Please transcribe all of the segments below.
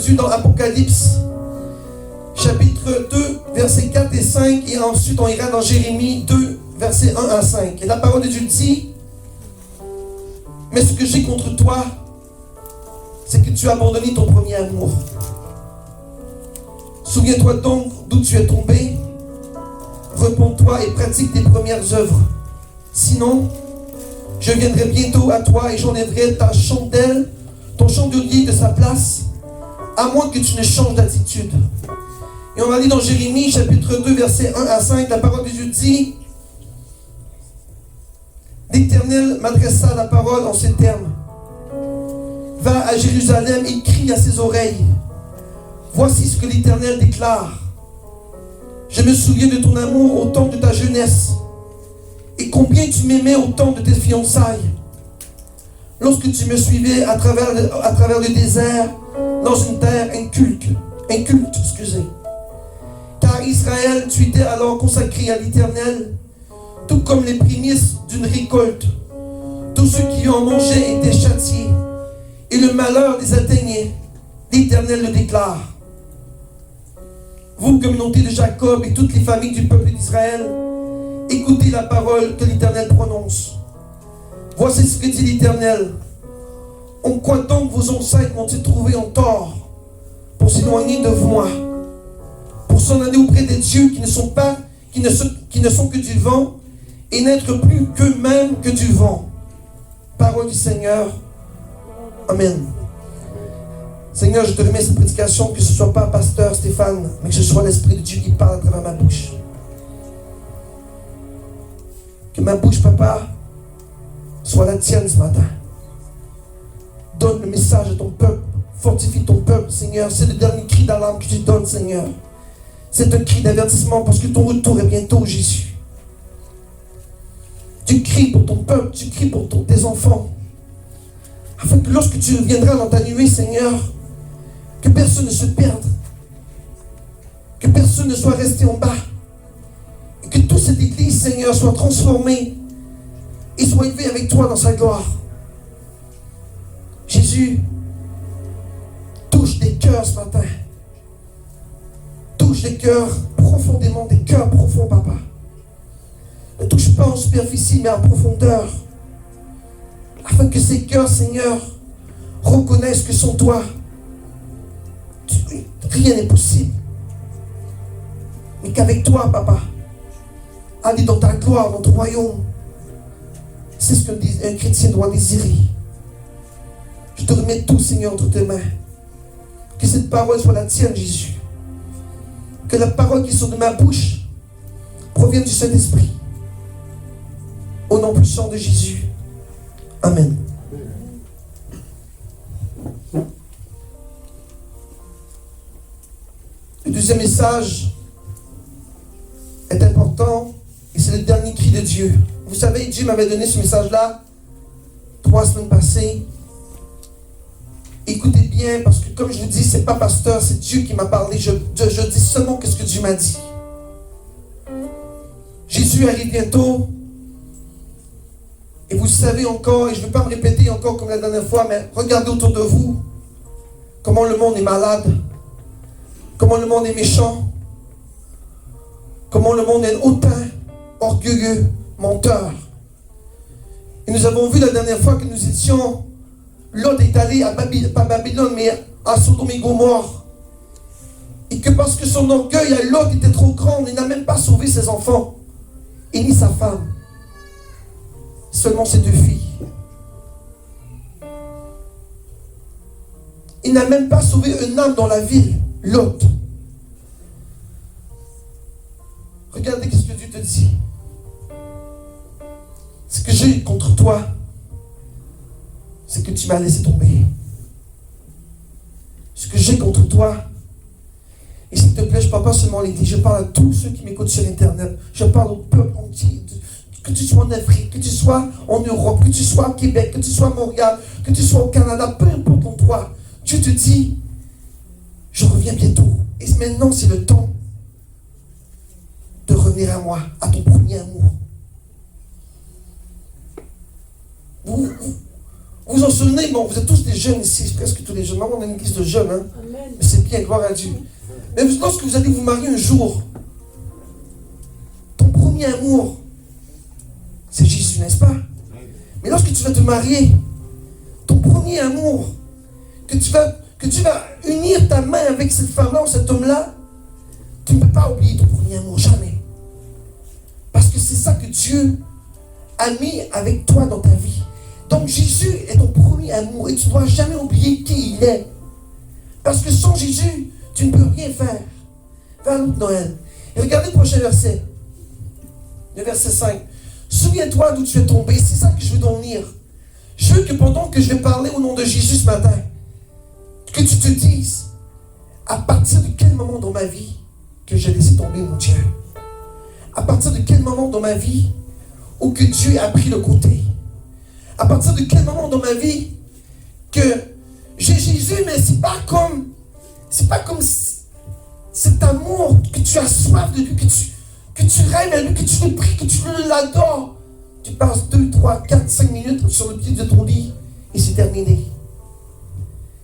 Jésus dans Apocalypse, chapitre 2, versets 4 et 5, et ensuite on ira dans Jérémie 2, versets 1 à 5. Et la parole de Dieu dit, mais ce que j'ai contre toi, c'est que tu as abandonné ton premier amour. Souviens-toi donc d'où tu es tombé, repens-toi et pratique tes premières œuvres. Sinon, je viendrai bientôt à toi et j'enlèverai ta chandelle, ton chandelier de sa place, à moins que tu ne changes d'attitude. Et on va lire dans Jérémie, chapitre 2, versets 1 à 5, la parole de Dieu dit, l'Éternel m'adressa la parole en ces termes. Va à Jérusalem et crie à ses oreilles. Voici ce que l'Éternel déclare. Je me souviens de ton amour au temps de ta jeunesse, et combien tu m'aimais au temps de tes fiançailles. Lorsque tu me suivais à travers le désert, dans une terre inculte, Car Israël, tu étais alors consacré à l'Éternel, tout comme les prémices d'une récolte. Tous ceux qui en mangeaient étaient châtiés, et le malheur les atteignait. L'Éternel le déclare. Vous, communauté de Jacob et toutes les familles du peuple d'Israël, écoutez la parole que l'Éternel prononce. Voici ce que dit l'Éternel. En quoi donc vos ancêtres m'ont-ils trouvé en tort pour s'éloigner de moi, pour s'en aller auprès des dieux qui ne sont que du vent et n'être plus qu'eux-mêmes que du vent. Parole du Seigneur. Amen. Seigneur, je te remets cette prédication, que ce ne soit pas pasteur Stéphane, mais que ce soit l'Esprit de Dieu qui parle à travers ma bouche. Que ma bouche, papa, soit la tienne ce matin. Donne le message à ton peuple. Fortifie ton peuple, Seigneur. C'est le dernier cri d'alarme que tu donnes, Seigneur. C'est un cri d'avertissement parce que ton retour est bientôt, Jésus. Tu cries pour ton peuple, tu cries pour tes enfants. Afin que lorsque tu reviendras dans ta nuée, Seigneur, que personne ne se perde. Que personne ne soit resté en bas. Et que toute cette église, Seigneur, soit transformée et soit élevée avec toi dans sa gloire. Jésus, touche des cœurs ce matin. Touche des cœurs profondément, des cœurs profonds, papa. Ne touche pas en superficie, mais en profondeur. Afin que ces cœurs, Seigneur, reconnaissent que sans toi, rien n'est possible. Mais qu'avec toi, papa, aller dans ta gloire, dans ton royaume, c'est ce qu'un chrétien doit désirer. Je te remets tout, Seigneur, entre tes mains. Que cette parole soit la tienne, Jésus. Que la parole qui sort de ma bouche provienne du Saint-Esprit. Au nom puissant de Jésus. Amen. Le deuxième message est important et c'est le dernier cri de Dieu. Vous savez, Dieu m'avait donné ce message-là 3 semaines passées. Écoutez bien, parce que comme je vous dis, c'est pas pasteur, c'est Dieu qui m'a parlé. Je dis seulement ce que Dieu m'a dit. Jésus arrive bientôt. Et vous savez encore, et je ne vais pas me répéter encore comme la dernière fois, mais regardez autour de vous comment le monde est malade, comment le monde est méchant, comment le monde est hautain, orgueilleux, menteur. Et nous avons vu la dernière fois que nous étions, Lot est allé à pas Babylone, mais à Sodome et Gomorrhe. Et que parce que son orgueil à Lot était trop grand, il n'a même pas sauvé ses enfants, et ni sa femme. Seulement ses 2 filles. Il n'a même pas sauvé un âme dans la ville, Lot. Regardez ce que Dieu te dit. Ce que j'ai contre toi, c'est que tu m'as laissé tomber. Ce que j'ai contre toi, et s'il te plaît, je ne parle pas seulement à l'église, je parle à tous ceux qui m'écoutent sur Internet. Je parle au peuple entier. Que tu sois en Afrique, que tu sois en Europe, que tu sois au Québec, que tu sois à Montréal, que tu sois au Canada, peu importe endroit, Dieu te dit, je reviens bientôt. Et maintenant, c'est le temps de revenir à moi, à ton premier amour. Vous vous en souvenez, bon, vous êtes tous des jeunes ici, presque tous les jeunes. Maman, on a une église de jeunes, hein. Mais c'est bien, gloire à Dieu. Mais lorsque vous allez vous marier un jour, ton premier amour, c'est Jésus, n'est-ce pas? Mais lorsque tu vas te marier, ton premier amour, que tu vas unir ta main avec cette femme-là ou cet homme-là, tu ne peux pas oublier ton premier amour, jamais. Parce que c'est ça que Dieu a mis avec toi dans ta vie. Donc Jésus est ton premier amour et tu ne dois jamais oublier qui il est. Parce que sans Jésus, tu ne peux rien faire. Vers l'autre Noël. Et regardez le prochain verset. Le verset 5. Souviens-toi d'où tu es tombé. C'est ça que je veux t'en venir. Je veux que pendant que je vais parler au nom de Jésus ce matin, que tu te dises, à partir de quel moment dans ma vie que j'ai laissé tomber mon Dieu? À partir de quel moment dans ma vie où que Dieu a pris le côté? À partir de quel moment dans ma vie que j'ai Jésus, mais c'est pas comme cet amour que tu as soif de lui, que tu rêves à lui, que tu le pries, que tu l'adores. Tu passes 2, 3, 4, 5 minutes sur le pied de ton lit et c'est terminé.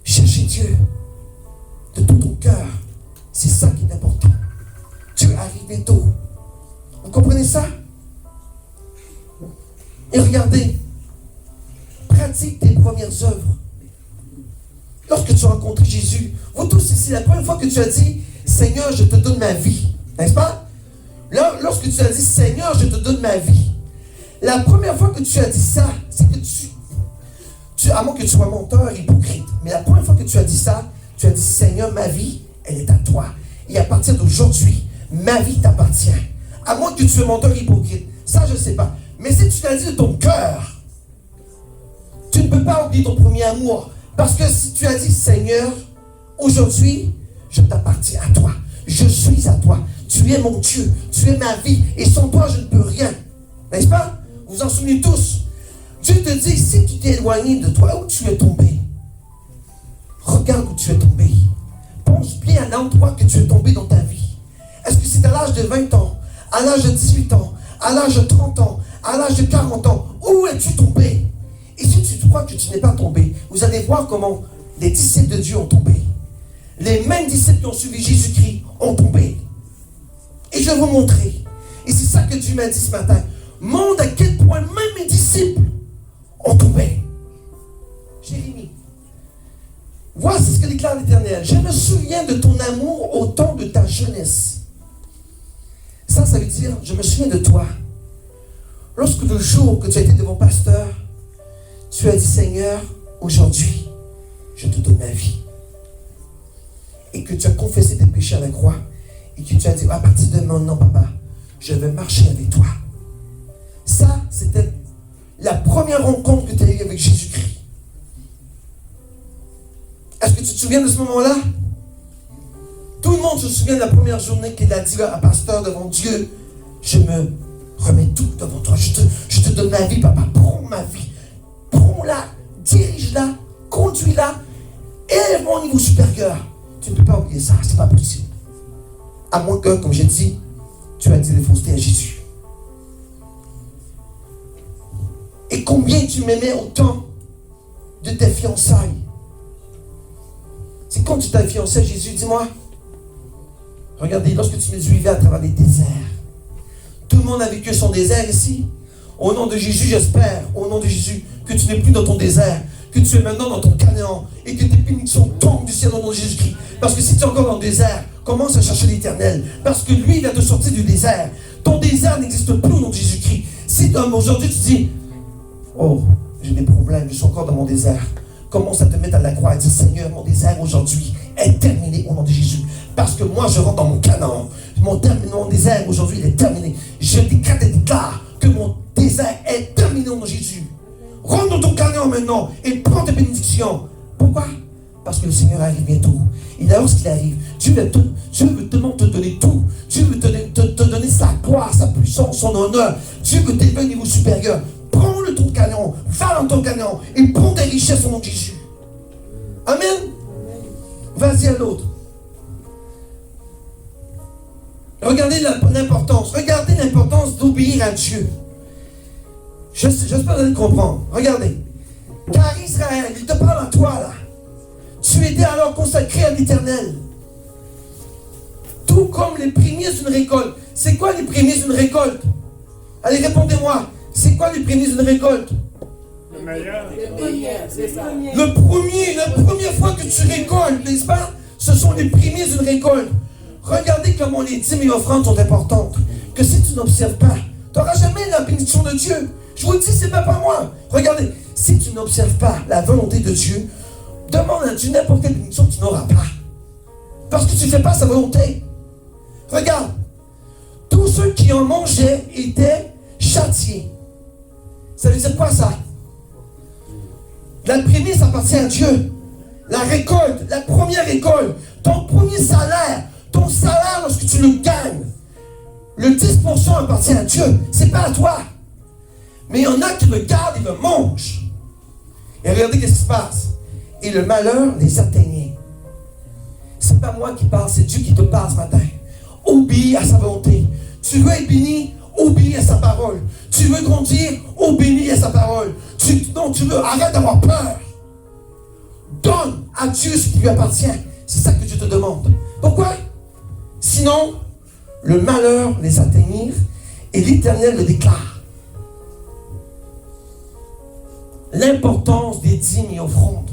Cherchez Dieu de tout ton cœur. C'est ça qui est important. Dieu arrive bientôt. Vous comprenez ça? Et regardez, pratique tes premières œuvres. Lorsque tu as rencontré Jésus, vous tous ici, la première fois que tu as dit, Seigneur, je te donne ma vie, n'est-ce pas? Là, lorsque tu as dit, Seigneur, je te donne ma vie, la première fois que tu as dit ça, c'est que à moins que tu sois menteur, hypocrite, mais la première fois que tu as dit ça, tu as dit, Seigneur, ma vie, elle est à toi. Et à partir d'aujourd'hui, ma vie t'appartient. À moins que tu sois menteur, hypocrite. Ça, je ne sais pas. Mais si tu l'as dit de ton cœur, tu ne peux pas oublier ton premier amour. Parce que si tu as dit, Seigneur, aujourd'hui, je t'appartiens à toi. Je suis à toi. Tu es mon Dieu. Tu es ma vie. Et sans toi, je ne peux rien. N'est-ce pas? Vous vous en souvenez tous. Dieu te dit, si tu t'es éloigné de toi, où tu es tombé, regarde où tu es tombé. Pense bien à l'endroit que tu es tombé dans ta vie. Est-ce que c'est à l'âge de 20 ans, à l'âge de 18 ans, à l'âge de 30 ans, à l'âge de 40 ans? Où es-tu tombé? Et si tu crois que tu n'es pas tombé, vous allez voir comment les disciples de Dieu ont tombé. Les mêmes disciples qui ont suivi Jésus-Christ ont tombé. Et je vais vous montrer. Et c'est ça que Dieu m'a dit ce matin. Montre à quel point même mes disciples ont tombé. Jérémie, voici ce que déclare l'Éternel. Je me souviens de ton amour au temps de ta jeunesse. Ça veut dire, je me souviens de toi. Lorsque le jour que tu as été devant pasteur, tu as dit, Seigneur, aujourd'hui, je te donne ma vie. Et que tu as confessé tes péchés à la croix. Et que tu as dit, à partir de maintenant, papa, je vais marcher avec toi. Ça, c'était la première rencontre que tu as eue avec Jésus-Christ. Est-ce que tu te souviens de ce moment-là? Tout le monde se souvient de la première journée qu'il a dit à pasteur devant Dieu, je me remets tout devant toi. Je te donne ma vie, papa. Prends ma vie. Prends-la, dirige-la, conduis-la, élève-moi au niveau supérieur. Tu ne peux pas oublier ça, c'est pas possible. À moins que, comme j'ai dit, tu as dit les faussetés à Jésus. Et combien tu m'aimais au temps de tes fiançailles? C'est quand tu t'as fiancé à Jésus, dis-moi. Regardez, lorsque tu nous suivais à travers les déserts. Tout le monde a vécu son désert ici. Au nom de Jésus, j'espère, au nom de Jésus, que tu n'es plus dans ton désert, que tu es maintenant dans ton Canaan et que tes bénédictions tombent du ciel au nom de Jésus-Christ. Parce que si tu es encore dans le désert, commence à chercher l'Éternel. Parce que lui, il va te sortir du désert. Ton désert n'existe plus au nom de Jésus-Christ. Si aujourd'hui tu dis, oh, j'ai des problèmes, je suis encore dans mon désert. Commence à te mettre à la croix et dire, Seigneur, mon désert aujourd'hui est terminé au nom de Jésus. Parce que moi, je rentre dans mon Canaan. Mon désert aujourd'hui, il est terminé. Je décrète et déclare que mon désert est terminé au nom de Jésus. Rentre dans ton Canaan maintenant et prends tes bénédictions. Pourquoi? Parce que le Seigneur arrive bientôt. Et lorsqu'il arrive, Dieu veut te donner tout. Dieu veut te donner sa gloire, sa puissance, son honneur. Dieu veut t'élever au niveau supérieur. Prends le ton Canaan, va dans ton Canaan et prends tes richesses au nom de Jésus. Amen. Vas-y à l'autre. Regardez l'importance d'obéir à Dieu. J'espère que vous allez comprendre. Regardez. Car Israël, il te parle à toi là. Tu étais alors consacré à l'Éternel. Tout comme les prémices d'une récolte. C'est quoi les prémices d'une récolte? Allez, répondez-moi. C'est quoi les prémices d'une récolte? Le meilleur. La première fois que tu récoltes, n'est-ce pas? Ce sont les prémices d'une récolte. Regardez comment les dîmes et offrandes sont importantes. Que si tu n'observes pas, tu n'auras jamais la bénédiction de Dieu. Je vous le dis, c'est même pas moi. Regardez, si tu n'observes pas la volonté de Dieu, demande à Dieu n'importe quelle bénédiction que tu n'auras pas. Parce que tu ne fais pas sa volonté. Regarde, tous ceux qui en mangeaient étaient châtiés. Ça veut dire quoi ça? La prémisse appartient à Dieu. La récolte, la première récolte, ton premier salaire, ton salaire lorsque tu le gagnes, le 10% appartient à Dieu. C'est pas à toi. Mais il y en a qui le gardent et le mangent. Et regardez ce qui se passe. Et le malheur les atteignait. C'est pas moi qui parle, c'est Dieu qui te parle ce matin. Obéis à sa volonté. Tu veux être béni, obéis à sa parole. Tu veux grandir, obéis à sa parole. Tu veux, arrête d'avoir peur. Donne à Dieu ce qui lui appartient. C'est ça que Dieu te demande. Pourquoi? Sinon, le malheur les atteignirent et l'Éternel le déclare. L'importance des dîmes et offrandes.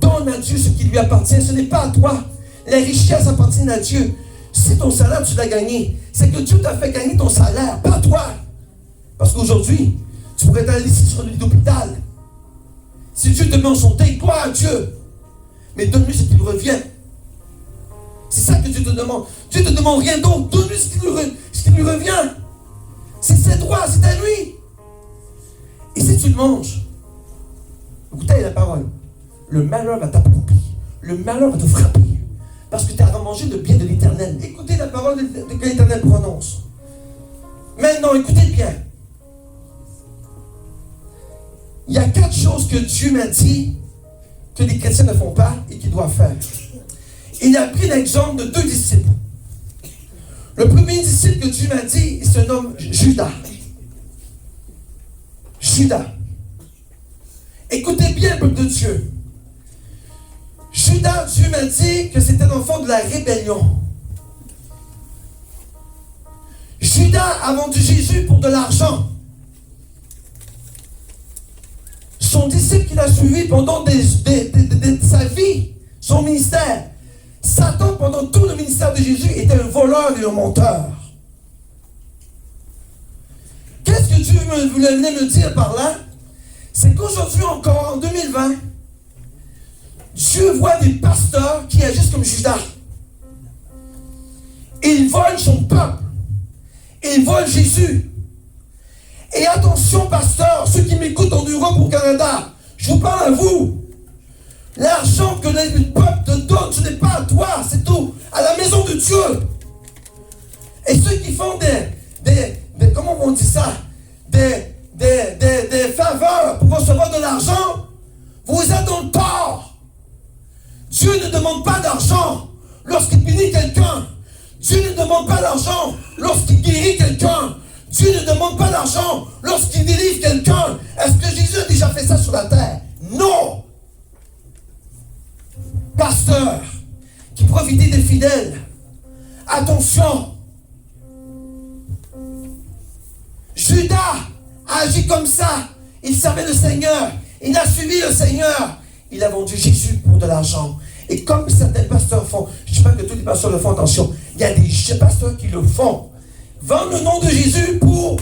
Donne à Dieu ce qui lui appartient. Ce n'est pas à toi. Les richesses appartiennent à Dieu. Si ton salaire, tu l'as gagné, c'est que Dieu t'a fait gagner ton salaire, pas toi. Parce qu'aujourd'hui, tu pourrais aller ici sur le lit d'hôpital. Si Dieu te met en santé, gloire à Dieu. Mais donne-lui ce qui lui revient. C'est ça que Dieu te demande. Dieu ne te demande rien d'autre. Donne-lui ce qui lui revient. C'est ses droits, c'est à lui. Et si tu le manges, écoutez la parole, le malheur va t'approprier. Le malheur va te frapper. Parce que tu as mangé le bien de l'Éternel. Écoutez la parole que l'Éternel prononce. Maintenant, écoutez bien. Il y a 4 choses que Dieu m'a dit que les chrétiens ne font pas et qu'ils doivent faire. Il a pris l'exemple de 2 disciples. Le premier disciple que Dieu m'a dit, il se nomme Judas. Judas. Écoutez bien, peuple de Dieu. Judas, Dieu m'a dit que c'était l'enfant de la rébellion. Judas a vendu Jésus pour de l'argent. Son disciple qu'il a suivi pendant sa vie, son ministère. Satan, pendant tout le ministère de Jésus, était un voleur et un menteur. Qu'est-ce que Dieu voulait me dire par là? C'est qu'aujourd'hui encore, en 2020, Dieu voit des pasteurs qui agissent comme Judas. Ils volent son peuple. Ils volent Jésus. Et attention, pasteurs, ceux qui m'écoutent en Europe ou au Canada, je vous parle à vous. L'argent que le peuple te donne, ce n'est pas à toi, c'est tout, à la maison de Dieu. Et ceux qui font comment on dit ça, des faveurs pour recevoir de l'argent, vous êtes dans le tort. Dieu ne demande pas d'argent lorsqu'il bénit quelqu'un. Dieu ne demande pas d'argent lorsqu'il guérit quelqu'un. Dieu ne demande pas d'argent lorsqu'il délivre quelqu'un. Est-ce que Jésus a déjà fait ça sur la terre? Non. Pasteur qui profitait des fidèles, attention. Judas a agi comme ça. Il servait le Seigneur. Il a suivi le Seigneur. Il a vendu Jésus pour de l'argent. Et comme certains pasteurs font, je ne dis pas que tous les pasteurs le font, attention, il y a des pasteurs qui le font. Vendent le nom de Jésus pour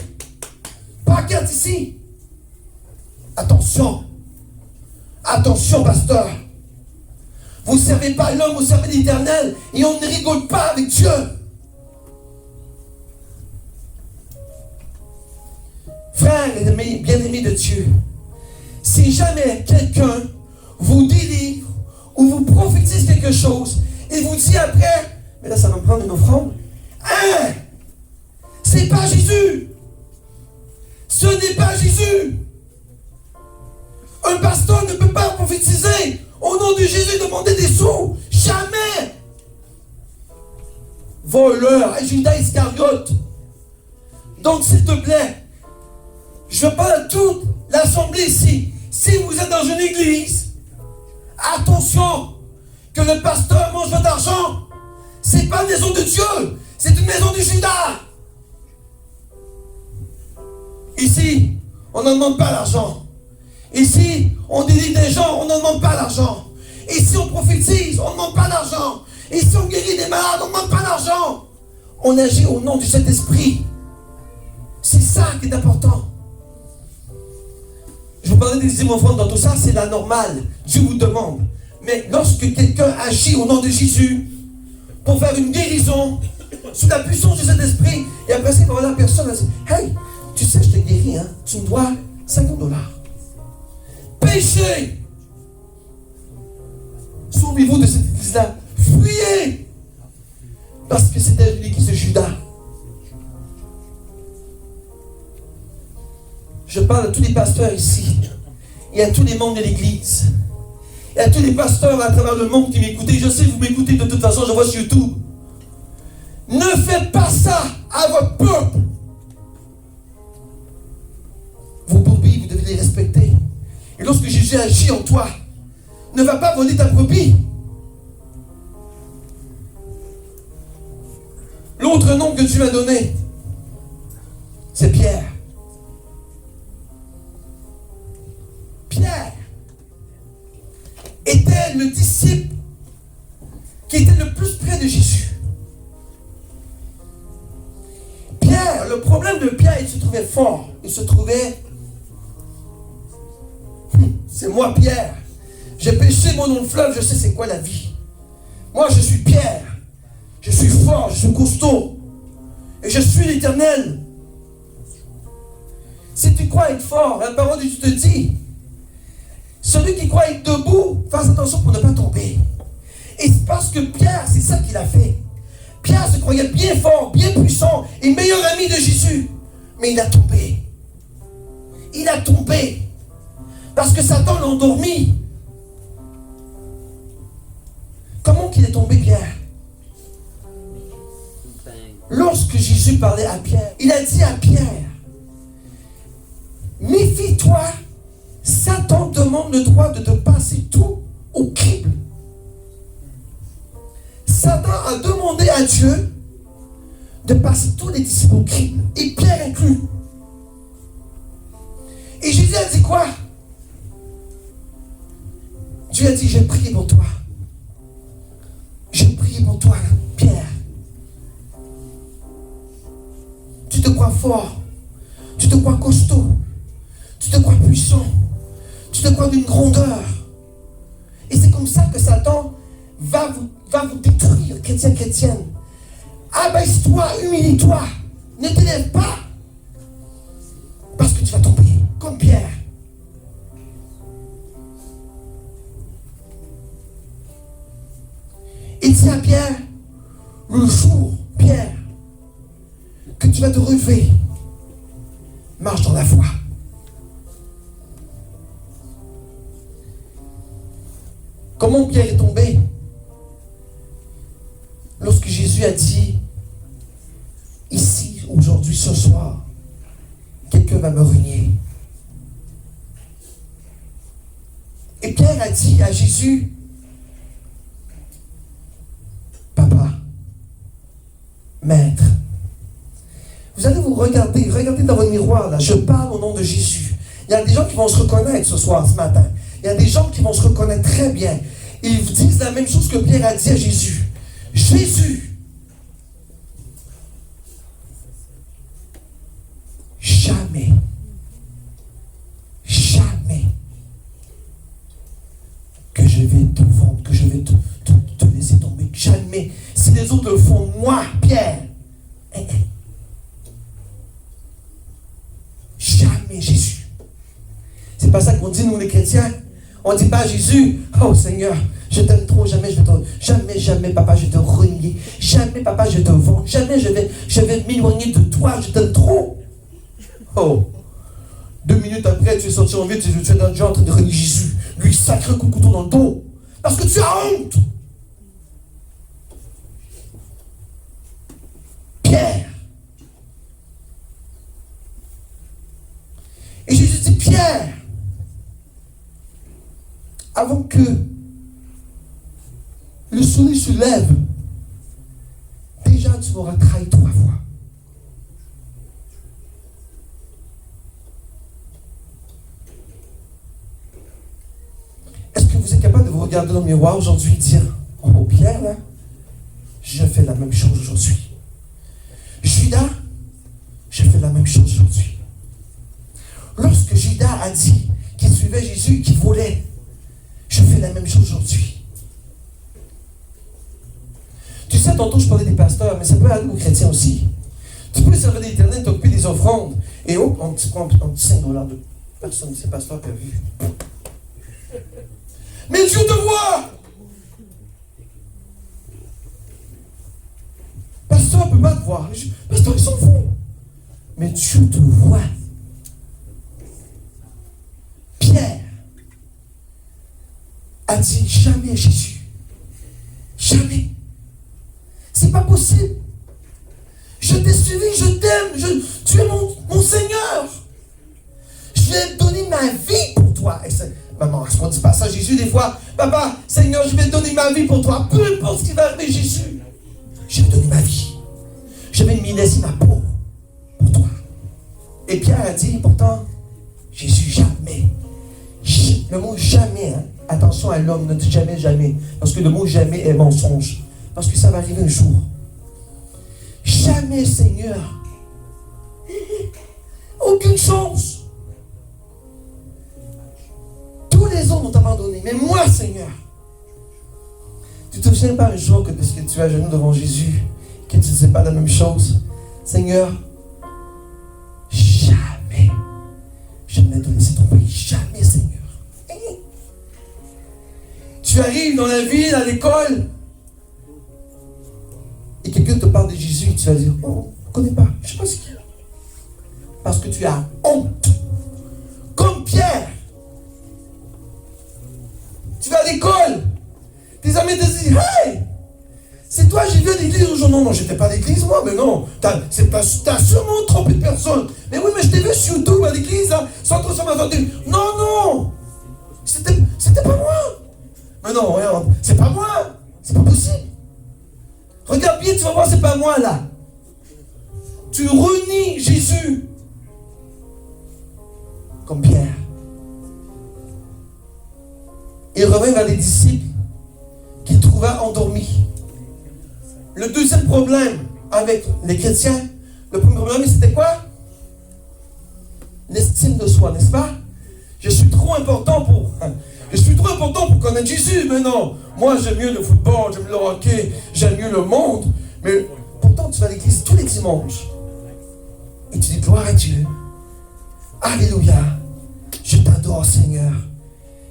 paquet ici. Attention. Attention, pasteur. Vous ne servez pas l'homme, vous servez l'Éternel. Et on ne rigole pas avec Dieu. Frères et amis, bien-aimés de Dieu, si jamais quelqu'un vous délivre ou vous prophétise quelque chose et vous dit après, mais là ça va me prendre une offrande. Hein? C'est pas Jésus. Ce n'est pas Jésus. Un pasteur ne peut pas prophétiser au nom de Jésus, demander des sous. Jamais. Voleur, Judas Iscariote. Donc s'il te plaît, je parle à toute l'assemblée ici. Si vous êtes dans une église, attention, que le pasteur mange votre argent. C'est pas une maison de Dieu, c'est une maison de Judas. Ici, on n'en demande pas l'argent. Ici, on délivre des gens, on n'en demande pas l'argent. Ici, on prophétise, on ne demande pas d'argent. Ici, on guérit des malades, on ne demande pas d'argent. On agit au nom du Saint-Esprit. C'est ça qui est important. Je vous parlais des dixièmes offrandes dans tout ça, c'est la normale. Dieu vous demande. Mais lorsque quelqu'un agit au nom de Jésus pour faire une guérison sous la puissance du Saint-Esprit, et après ça, il va voir la personne et dire, hey, tu sais, je t'ai guéri, hein? Tu me dois $50. Péché! Sauvez-vous de cette église-là. Fuyez! Parce que c'était l'église de Judas. Je parle à tous les pasteurs ici. Et à tous les membres de l'église. Et à tous les pasteurs à travers le monde qui m'écoutent. Je sais que vous m'écoutez de toute façon, je vois sur YouTube. Ne faites pas ça à votre peuple. Vos brebis, vous devez les respecter. Et lorsque Jésus agit en toi, ne va pas voler ta brebis. L'autre nom que tu m'as donné, c'est Pierre. Pierre était le disciple qui était le plus près de Jésus. Pierre, le problème de Pierre, il se trouvait fort. Il se trouvait... C'est moi Pierre. J'ai péché moi dans le fleuve, je sais c'est quoi la vie. Moi je suis Pierre. Je suis fort, je suis costaud. Et je suis l'Éternel. Si tu crois être fort, la parole de Dieu te dit, celui qui croit être debout, fasse attention pour ne pas tomber. Et c'est parce que Pierre, c'est ça qu'il a fait. Pierre se croyait bien fort, bien puissant, et meilleur ami de Jésus. Mais il a tombé. Il a tombé. Parce que Satan l'a endormi. Comment qu'il est tombé, Pierre? Lorsque Jésus parlait à Pierre, il a dit à Pierre, méfie-toi, Satan demande le droit de te passer tout au crible. Satan a demandé à Dieu de passer tous les disciples au crible, et Pierre inclus. Et Jésus a dit quoi? Dieu a dit, j'ai prié pour toi. J'ai prié pour toi, Pierre. Tu te crois fort. Tu te crois costaud. Tu te crois puissant. Tu te crois d'une grandeur. Et c'est comme ça que Satan va vous détruire, chrétien, chrétienne. Abaisse-toi, humilie-toi. Ne t'élève pas. Parce que tu vas tomber, comme Pierre. Il dit à Pierre, le jour, Pierre, que tu vas te relever, marche dans la foi. Comment Pierre est tombé? Lorsque Jésus a dit, ici, aujourd'hui, ce soir, quelqu'un va me renier. Et Pierre a dit à Jésus, Papa, Maître, vous allez vous regardez dans votre miroir, là, je parle au nom de Jésus. Il y a des gens qui vont se reconnaître ce soir, ce matin. Il y a des gens qui vont se reconnaître très bien. Ils disent la même chose que Pierre a dit à Jésus. Jésus, jamais que je vais te vendre, que je vais te laisser tomber. Jamais. Si les autres le font, moi, Pierre, jamais Jésus. C'est pas ça qu'on dit, nous les chrétiens. On ne dit pas à Jésus, oh Seigneur, je t'aime trop, jamais, papa, je vais te renier. Jamais, papa, je te vends. Jamais, je vais m'éloigner de toi, je t'aime trop. Oh, 2 minutes après, tu es sorti en ville, tu es dans le genre en train de renier Jésus. Lui, sacré coup de couteau dans le dos. Parce que tu as honte. Pierre. Et Jésus dit, Pierre, avant que le soleil se lève, déjà tu m'auras trahi 3 fois. Est-ce que vous êtes capable de vous regarder dans le miroir aujourd'hui et dire, oh Pierre, là, je fais la même chose aujourd'hui. Judas, je fais la même chose aujourd'hui. Lorsque Judas a dit qu'il suivait Jésus, qu'il volait, je fais la même chose aujourd'hui. Tu sais, tantôt je parlais des pasteurs, mais ça peut aller aux chrétiens aussi. Tu peux servir l'Éternel, t'occuper des offrandes, et oh, on te prend $5 de personne, c'est pasteur qui a vu. Mais Dieu te voit! Pasteur ne peut pas te voir. Pasteur, il s'en fout. Mais Dieu te voit. Pierre a dit jamais Jésus. Jamais. C'est pas possible. Je t'ai suivi, je t'aime, tu es mon Seigneur. Je vais donner ma vie pour toi. Et maman, je ne dis pas ça à Jésus des fois. Papa, Seigneur, je vais donner ma vie pour toi. Peu importe ce qui va arriver, Jésus. Je vais donner ma vie. Je vais me laisser ma peau pour toi. Et Pierre a dit, pourtant, Jésus, jamais. Le mot jamais, hein? Attention à l'homme, ne dit jamais, jamais. Parce que le mot jamais est mensonge. Parce que ça va arriver un jour. Jamais, Seigneur. Aucune chance. Tous les hommes ont abandonné. Mais moi, Seigneur. Tu ne te souviens pas un jour que parce que tu es à genoux devant Jésus, que tu ne disais pas la même chose? Seigneur, jamais je ne vais te laisser tomber. Jamais, Seigneur. Tu arrives dans la ville, à l'école, et quelqu'un te parle de Jésus, et tu vas dire, oh, je ne connais pas, je ne sais pas ce qu'il y a. Parce que tu as honte. Comme Pierre. Tu vas à l'école, tes amis te disent, hey, c'est toi, j'ai vu à l'église aujourd'hui. Non, je n'étais pas à l'église, moi, mais non. T'as sûrement trompé de personne. Mais oui, mais je t'ai vu sur YouTube à l'église, hein, sans trop sur ma santé. Non, non. C'était pas moi. Mais non, regarde, c'est pas moi. C'est pas possible. Regarde bien, tu vas voir, c'est pas moi, là. Tu renies Jésus. Comme Pierre. Il revint vers les disciples qu'il trouva endormis. Le deuxième problème avec les chrétiens, le premier problème, c'était quoi? L'estime de soi, n'est-ce pas? Je suis trop important pour connaître Jésus. Mais non, moi j'aime mieux le football, j'aime le hockey, j'aime mieux le monde. Mais pourtant tu vas à l'église tous les dimanches. Et tu dis gloire à Dieu. Alléluia. Je t'adore, Seigneur.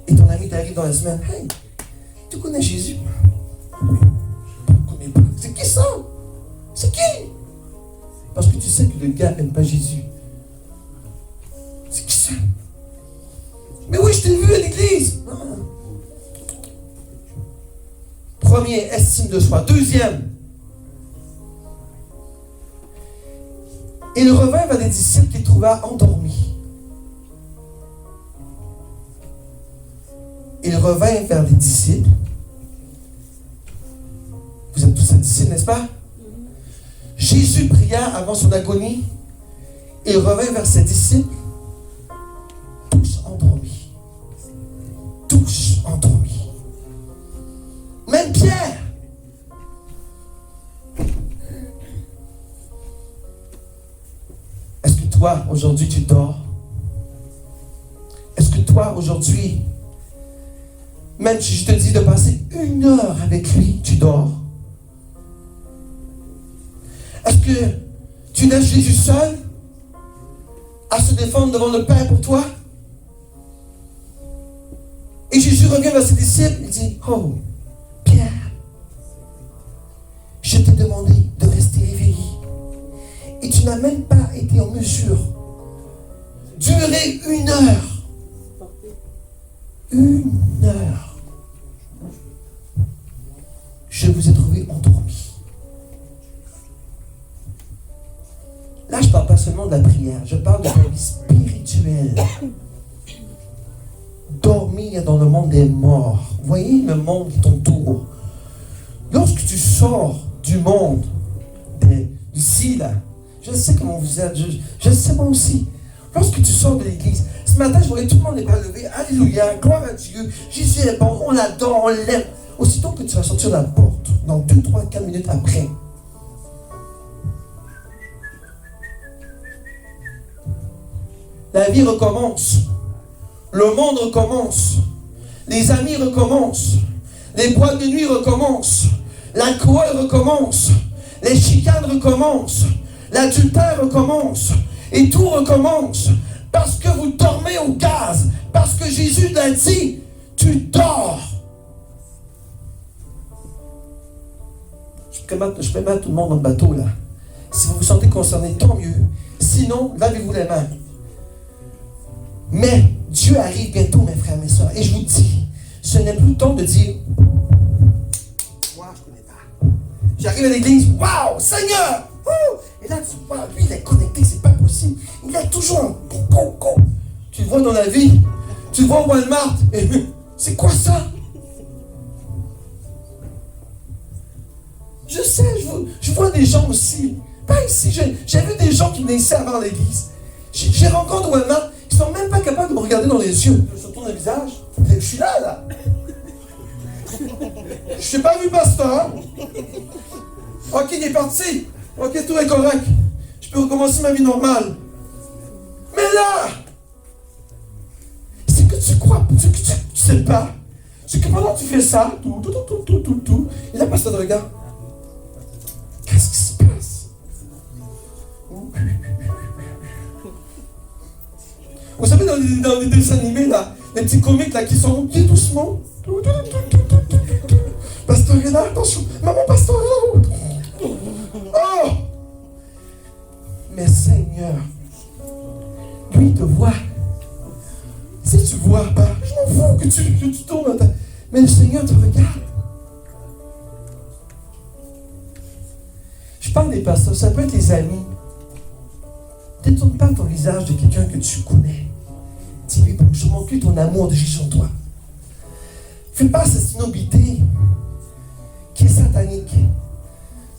Et ton ami t'arrive dans la semaine. Hey, tu connais Jésus? C'est qui ça? C'est qui? Parce que tu sais que le gars n'aime pas Jésus. C'est qui ça? Mais oui, je t'ai vu à l'église. Premier, estime de soi. Deuxième, il revint vers les disciples qu'il trouva endormis. Il revint vers les disciples. Vous êtes tous disciples, n'est-ce pas? Jésus pria avant son agonie. Il revint vers ses disciples, tous endormis. Tous endormis. Même Pierre. Est-ce que toi, aujourd'hui, tu dors? Est-ce que toi, aujourd'hui, même si je te dis de passer 1 heure avec lui, tu dors? Est-ce que tu laisses Jésus seul à se défendre devant le Père pour toi? Et Jésus revient vers ses disciples et dit, oh, Pierre, je t'ai demandé de rester éveillé. Et tu n'as même pas été en mesure de durer 1 heure. 1 heure. Je vous ai trouvé endormi. Là, je ne parle pas seulement de la prière, je parle de la vie spirituelle. Dormir. dormir dans le monde des morts. Voyez le monde qui t'entoure. Lorsque tu sors du monde d'ici, là, je sais comment vous êtes, je sais moi aussi. Lorsque tu sors de l'église, ce matin, je voyais tout le monde les bras levés. Alléluia, gloire à Dieu. Jésus est bon, on l'adore, on l'aime. Aussitôt que tu vas sortir de la porte, dans 2, 3, 4 minutes après, la vie recommence. Le monde recommence. Les amis recommencent. Les boîtes de nuit recommencent. L'alcool recommence. Les chicanes recommencent. L'adultère recommence. Et tout recommence. Parce que vous dormez au gaz. Parce que Jésus l'a dit. Tu dors. Je peux mettre tout le monde dans le bateau là. Si vous vous sentez concerné, tant mieux. Sinon, lavez-vous les mains. Mais Dieu arrive bientôt, mes frères, mes soeurs. Et je vous dis, ce n'est plus le temps de dire moi, je ne connais pas. J'arrive à l'église, waouh, Seigneur! Et là, tu vois, lui, il est connecté, c'est pas possible. Il est toujours en go. Tu le vois dans la vie, tu le vois au Walmart. Et c'est quoi ça? Je sais, je vois des gens aussi. Pas ici, j'ai vu des gens qui venaient ici avant l'église. J'ai rencontré au Walmart. Ils ne sont même pas capables de me regarder dans les yeux. Je tourne le visage. Je suis là. Je n'ai pas vu pasteur. Ok, il est parti. Ok, tout est correct. Je peux recommencer ma vie normale. Mais là, c'est que tu crois, tu sais pas. C'est que pendant que tu fais ça, tout, et là, pasteur te regarde. Qu'est-ce qui se passe? Vous savez, dans les dessins animés, là, les petits comiques là, qui sont bien doucement. Pasteur est là, attention. Maman, pasteur est là. Oh! Mais Seigneur, lui te voit. Si tu ne vois pas, je m'en fous que tu tournes. Mais le Seigneur te regarde. Je parle des pasteurs, ça peut être les amis. Ne tourne pas ton visage de quelqu'un que tu connais. Dis-lui bonjour, montre-lui ton amour de Jésus en toi. Fais pas cette snobité qui est satanique.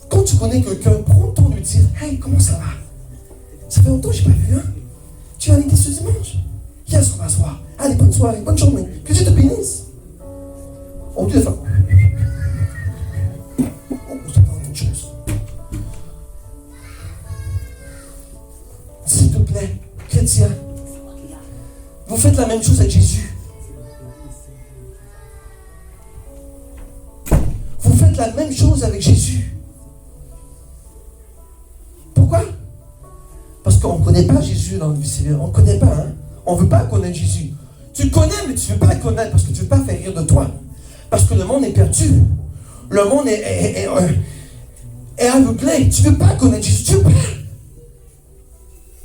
Quand tu connais quelqu'un, prends le temps de lui dire hey, comment ça va? Ça fait longtemps que je n'ai pas vu, hein? Tu vas à l'église ce dimanche? Yes, on va se voir. Allez, bonne soirée, bonne journée. Que Dieu te bénisse. Au lieu de faire. C'est pas une chose. S'il te plaît, chrétien, vous faites la même chose avec Jésus. Vous faites la même chose avec Jésus. Pourquoi? Parce qu'on ne connaît pas Jésus dans le vie civile. On ne connaît pas. Hein? On ne veut pas connaître Jésus. Tu le connais, mais tu ne veux pas le connaître parce que tu ne veux pas faire rire de toi. Parce que le monde est perdu. Le monde est aveuglé. Tu ne veux pas connaître Jésus. Tu veux pas.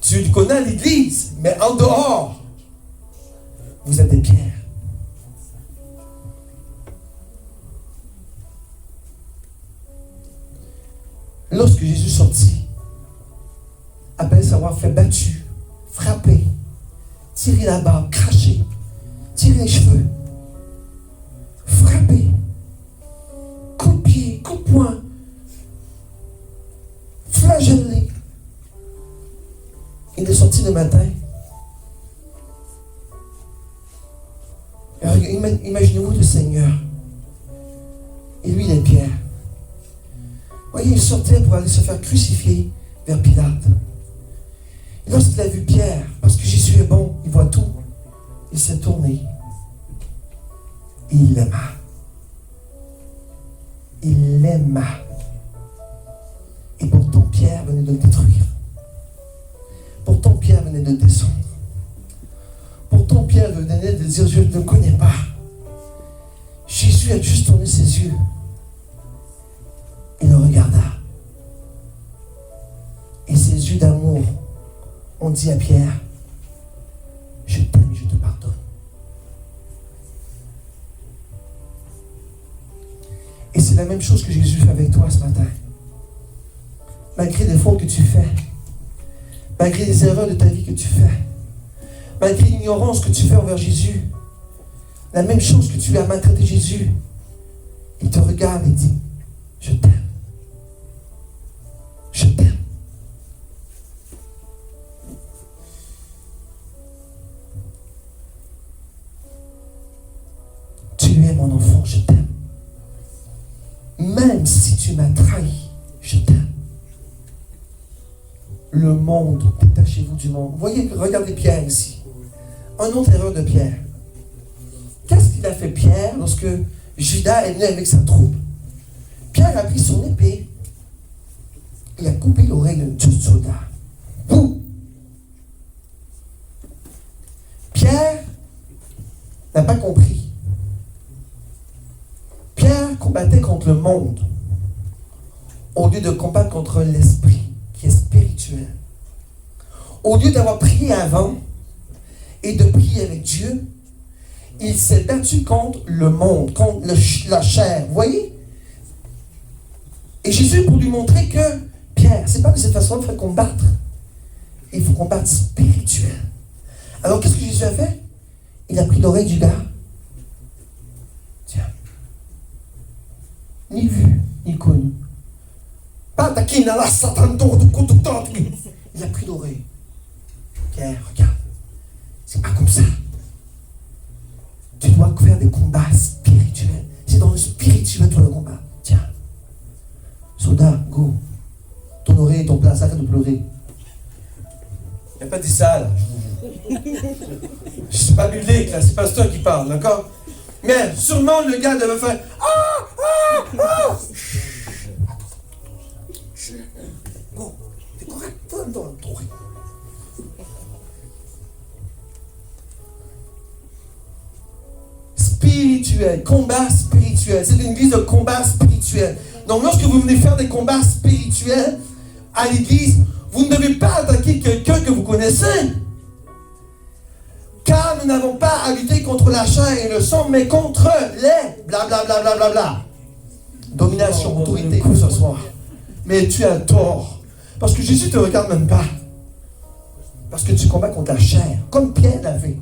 Tu le connais à l'église, mais en dehors, vous êtes des pierres. Lorsque Jésus sortit, après s'avoir fait battu, frappé, tiré la barbe, craché, tiré les cheveux, frappé, coup de pied, coup de poing, flagellé, il est sorti le matin. Imaginez-vous le Seigneur. Et lui, les pierres. Voyez, il sortait pour aller se faire crucifier vers Pilate. Et lorsqu'il a vu Pierre, parce que Jésus est bon, il voit tout, il s'est tourné. Et il l'aima. Il l'aima. Et pourtant, Pierre venait de le détruire. Pourtant, Pierre venait de descendre. Pourtant, Pierre venait de dire, je ne le connais pas. Jésus a juste tourné ses yeux. Il le regarda. Et ses yeux d'amour ont dit à Pierre, je t'aime et je te pardonne. Et c'est la même chose que Jésus fait avec toi ce matin. Malgré les fautes que tu fais, malgré les erreurs de ta vie que tu fais, malgré l'ignorance que tu fais envers Jésus, la même chose que tu as maltraité Jésus. Il te regarde et dit, je t'aime. Je t'aime. Tu es mon enfant, je t'aime. Même si tu m'as trahi, je t'aime. Le monde, détachez-vous du monde. Vous voyez, regardez Pierre ici. Un autre erreur de Pierre. Qu'est-ce qu'il a fait Pierre lorsque Judas est venu avec sa troupe? Pierre a pris son épée. Il a coupé l'oreille d'un soldat. Boum! Pierre n'a pas compris. Pierre combattait contre le monde au lieu de combattre contre l'esprit qui est spirituel. Au lieu d'avoir prié avant et de prier avec Dieu, il s'est battu contre le monde, contre la chair. Vous voyez? Et Jésus, pour lui montrer que, Pierre, c'est pas de cette façon qu'il faut combattre. Il faut combattre spirituel. Alors, qu'est-ce que Jésus a fait? Il a pris l'oreille du gars. Tiens. Ni vu, ni connu. Pas attaqué, il a la satan tour de côté. Il a pris l'oreille. Pierre, regarde. C'est pas comme ça. Tu dois faire des combats spirituels. C'est dans le spirituel que tu dois le combat. Tiens. Soldat, go. Ton oreille est ton place, arrête de pleurer. Il n'a pas dit ça, là. Je suis pas biblique, là. C'est pas toi qui parle, d'accord? Mais sûrement le gars devait faire Go. T'es correct, donne ton oreille. Spirituel, combat spirituel. C'est une église de combat spirituel. Donc, lorsque vous venez faire des combats spirituels à l'église, vous ne devez pas attaquer quelqu'un que vous connaissez. Car nous n'avons pas à lutter contre la chair et le sang, mais contre les blablabla. Bla, bla, bla. Domination, autorité, que ce soit. Mais tu as tort. Parce que Jésus ne te regarde même pas. Parce que tu combats contre la chair, comme Pierre l'a fait.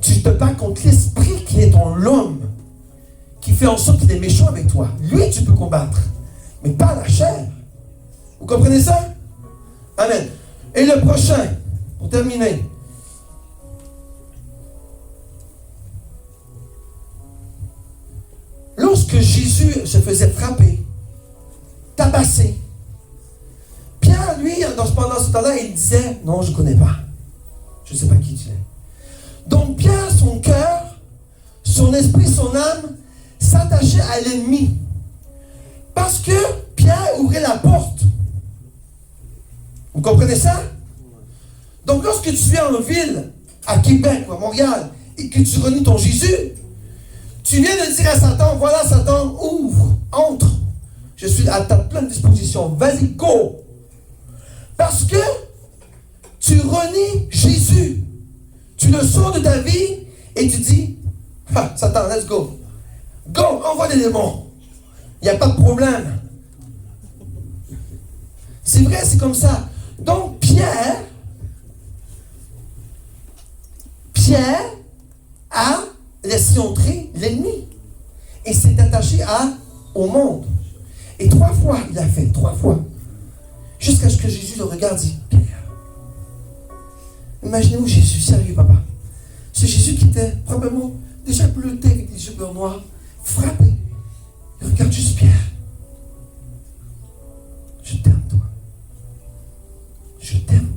Tu te bats contre l'esprit qui est en l'homme, qui fait en sorte qu'il est méchant avec toi. Lui, tu peux combattre, mais pas la chair. Vous comprenez ça? Amen. Et le prochain, pour terminer. Lorsque Jésus se faisait frapper, tabasser, Pierre, lui, pendant ce temps-là, il disait, non, je ne connais pas. Je ne sais pas qui tu es. Donc Pierre, son cœur, son esprit, son âme, s'attachait à l'ennemi. Parce que Pierre ouvrait la porte. Vous comprenez ça? Donc lorsque tu es en ville, à Québec ou à Montréal, et que tu renies ton Jésus, tu viens de dire à Satan, voilà Satan, ouvre, entre. Je suis à ta pleine disposition. Vas-y, go. Parce que tu renies Jésus. Tu le sors de ta vie et tu dis, ah, Satan, let's go. Go, envoie des démons. Il n'y a pas de problème. C'est vrai, c'est comme ça. Donc, Pierre a laissé entrer l'ennemi et s'est attaché au monde. Et 3 fois, il a fait, 3 fois. Jusqu'à ce que Jésus le regarde et dit, Pierre. Imaginez-vous Jésus, sérieux papa. Ce Jésus qui était probablement déjà bleuté avec des yeux blancs noirs, frappé. Il regarde juste Pierre. Je t'aime toi. Je t'aime.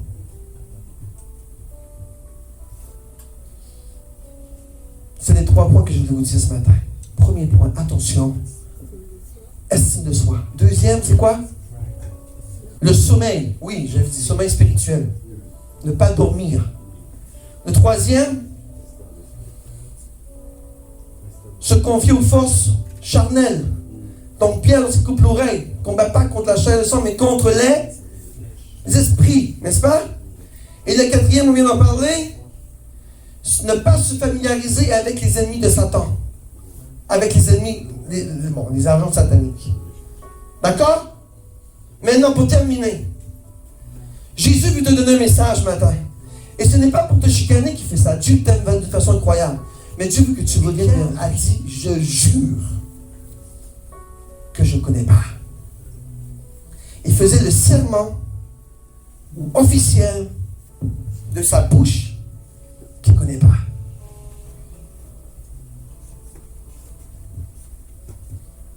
C'est les 3 points que je voulais vous dire ce matin. Premier point, attention. Estime de soi. Deuxième, c'est quoi? Le sommeil. Oui, j'avais dit sommeil spirituel. Ne pas dormir. Le troisième, se confier aux forces charnelles. Donc Pierre, lorsqu'il coupe l'oreille, ne combat pas contre la chair et le sang, mais contre les esprits, n'est-ce pas? Et le quatrième, on vient d'en parler, ne pas se familiariser avec les ennemis de Satan. Avec les ennemis, les agents sataniques. D'accord? Maintenant, pour terminer, Jésus veut te donner un message ce matin. Et ce n'est pas pour te chicaner qu'il fait ça. Dieu t'aime de façon incroyable. Mais Dieu veut que tu reviennes. A dit, je jure que je ne connais pas. Il faisait le serment officiel de sa bouche qu'il ne connaît pas.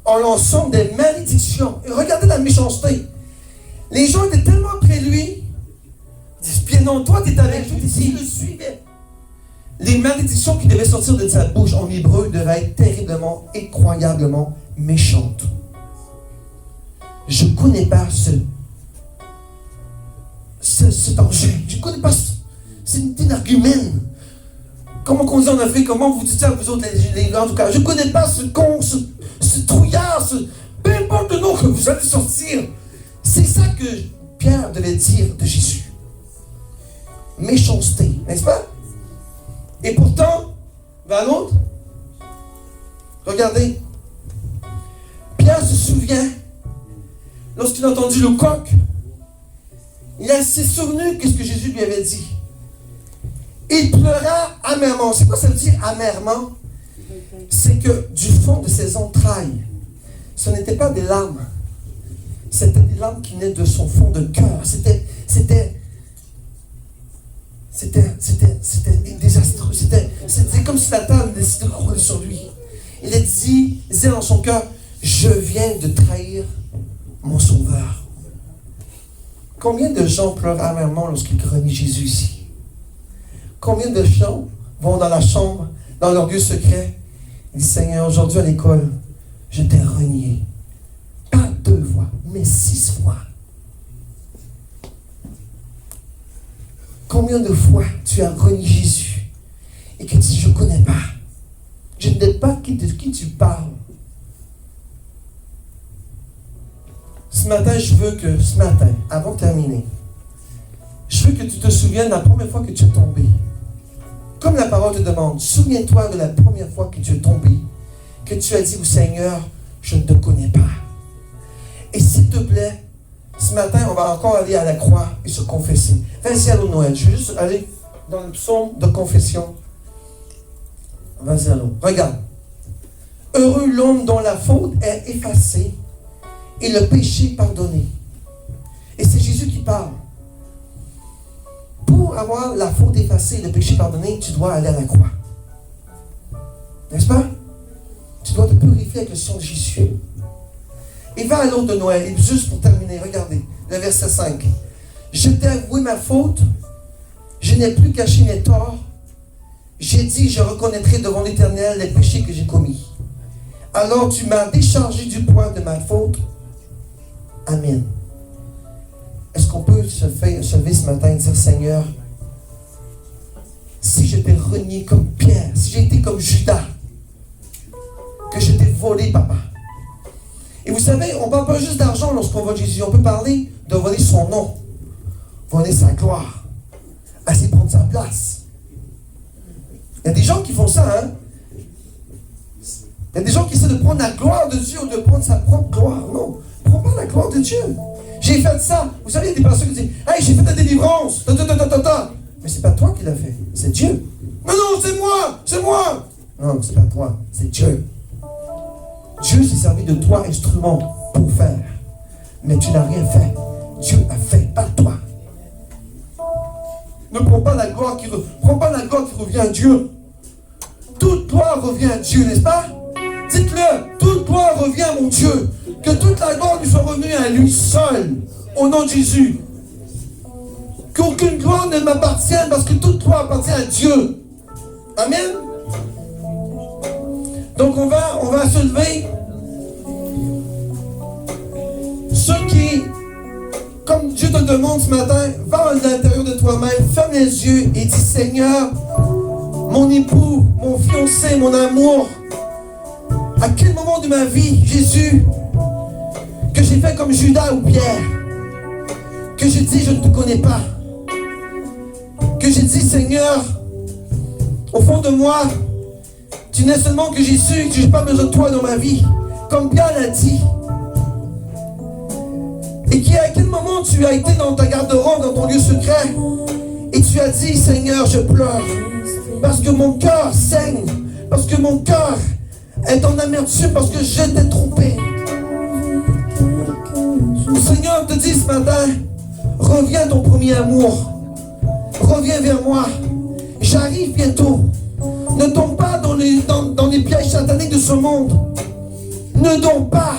En lançant des malédictions. Et regardez la méchanceté. Les gens étaient tellement près de lui. Ils disent, bien non, toi tu es avec lui, il le suivait. Les malédictions qui devaient sortir de sa bouche en hébreu devaient être terriblement, incroyablement méchantes. Je ne connais pas cet danger. Je ne connais pas. C'est un argument. Comment on dit en Afrique, comment vous dites ça, vous autres, les en tout cas, je ne connais pas ce con, ce trouillard, peu importe le nom que vous allez sortir. C'est ça que Pierre devait dire de Jésus. Méchanceté, n'est-ce pas? Et pourtant, vers l'autre, regardez, Pierre se souvient, lorsqu'il a entendu le coq, il s'est souvenu de ce que Jésus lui avait dit. Il pleura amèrement. C'est quoi ça veut dire amèrement? C'est que du fond de ses entrailles, ce n'était pas des larmes. C'était des larmes qui venaient de son fond de cœur. C'était désastreux. C'était comme si la table décidait de rouler sur lui. Il disait dans son cœur, je viens de trahir mon sauveur. Combien de gens pleurent amèrement lorsqu'ils renient Jésus ici? Combien de gens vont dans la chambre, dans leur lieu secret, et disent, Seigneur, aujourd'hui à l'école, je t'ai renié. Pas 2 fois, mais 6 fois. Combien de fois tu as renié Jésus et que tu dis, je ne connais pas. Je ne sais pas de qui tu parles. Ce matin, avant de terminer, je veux que tu te souviennes de la première fois que tu es tombé. Comme la parole te demande, souviens-toi de la première fois que tu es tombé, que tu as dit au Seigneur, je ne te connais pas. Et s'il te plaît, ce matin, on va encore aller à la croix et se confesser. Vas-y, allô Noël. Je vais juste aller dans le psaume de confession. Vas-y, allô. Regarde. Heureux l'homme dont la faute est effacée et le péché pardonné. Et c'est Jésus qui parle. Pour avoir la faute effacée et le péché pardonné, tu dois aller à la croix. N'est-ce pas? Tu dois te purifier avec le sang de Jésus. Il va à l'autre de Noël. Et juste pour terminer, regardez, le verset 5. Je t'ai avoué ma faute. Je n'ai plus caché mes torts. J'ai dit, je reconnaîtrai devant l'Éternel les péchés que j'ai commis. Alors tu m'as déchargé du poids de ma faute. Amen. Est-ce qu'on peut se lever ce matin et dire, Seigneur, si je t'ai renié comme Pierre, si j'ai été comme Judas, que je t'ai volé, papa. Et vous savez, on ne parle pas juste d'argent lorsqu'on vole Jésus. On peut parler de voler son nom, voler sa gloire, essayer de prendre sa place. Il y a des gens qui font ça, hein? Il y a des gens qui essaient de prendre la gloire de Dieu ou de prendre sa propre gloire. Non, ne prends pas la gloire de Dieu. J'ai fait ça. Vous savez, il y a des personnes qui disent, hey, j'ai fait ta délivrance. Mais c'est pas toi qui l'as fait, c'est Dieu. Mais non, c'est moi. Non, c'est pas toi, c'est Dieu. Dieu s'est servi de toi, instrument, pour faire. Mais tu n'as rien fait. Dieu a fait, pas toi. Ne prends pas la gloire qui revient à Dieu. Toute gloire revient à Dieu, n'est-ce pas? Dites-le, toute gloire revient à mon Dieu. Que toute la gloire lui soit revenue à lui seul, au nom de Jésus. Qu'aucune gloire ne m'appartienne, parce que toute gloire appartient à Dieu. Amen. Donc on va se lever. Ceux qui, comme Dieu te demande ce matin, va à l'intérieur de toi-même, ferme les yeux et dis, Seigneur, mon époux, mon fiancé, mon amour, à quel moment de ma vie, Jésus, que j'ai fait comme Judas ou Pierre, que j'ai dit, je ne te connais pas, que j'ai dit, Seigneur, au fond de moi, tu n'es seulement que Jésus, que je n'ai pas besoin de toi dans ma vie, comme Pierre l'a dit. Et à quel moment tu as été dans ta garde-robe, dans ton lieu secret, et tu as dit, Seigneur, je pleure, parce que mon cœur saigne, parce que mon cœur est en amertume, parce que je t'ai trompé. Le Seigneur te dit ce matin, reviens à ton premier amour. Reviens vers moi. J'arrive bientôt. Ne tombe pas dans les pièges sataniques de ce monde. Ne tombe pas.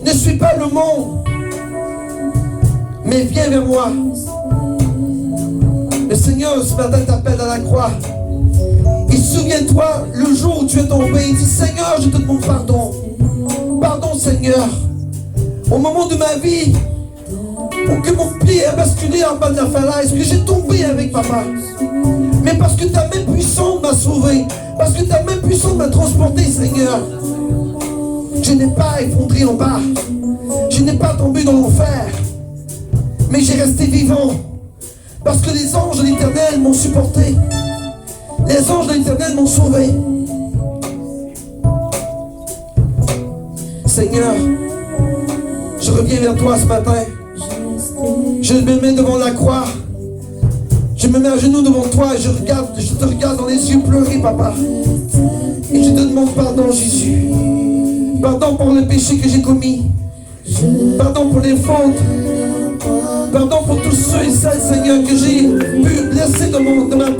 Ne suis pas le monde. Mais viens vers moi. Le Seigneur ce matin t'appelle à la croix. Et souviens-toi le jour où tu es tombé. Il dit, Seigneur, je te demande pardon. Pardon, Seigneur. Au moment de ma vie, pour que mon pied a basculé en bas de la falaise, que j'ai tombé avec papa. Mais parce que ta main puissante m'a sauvé, parce que ta main puissante m'a transporté, Seigneur. Je n'ai pas effondré en bas, je n'ai pas tombé dans l'enfer, mais j'ai resté vivant, parce que les anges de l'Éternel m'ont supporté. Les anges de l'Éternel m'ont sauvé. Seigneur, je reviens vers toi ce matin. Je me mets devant la croix. Je me mets à genoux devant toi et je te regarde dans les yeux pleurer, papa. Et je te demande pardon, Jésus. Pardon pour le péché que j'ai commis. Pardon pour les fautes. Pardon pour tous ceux et celles, Seigneur, que j'ai pu blesser de ma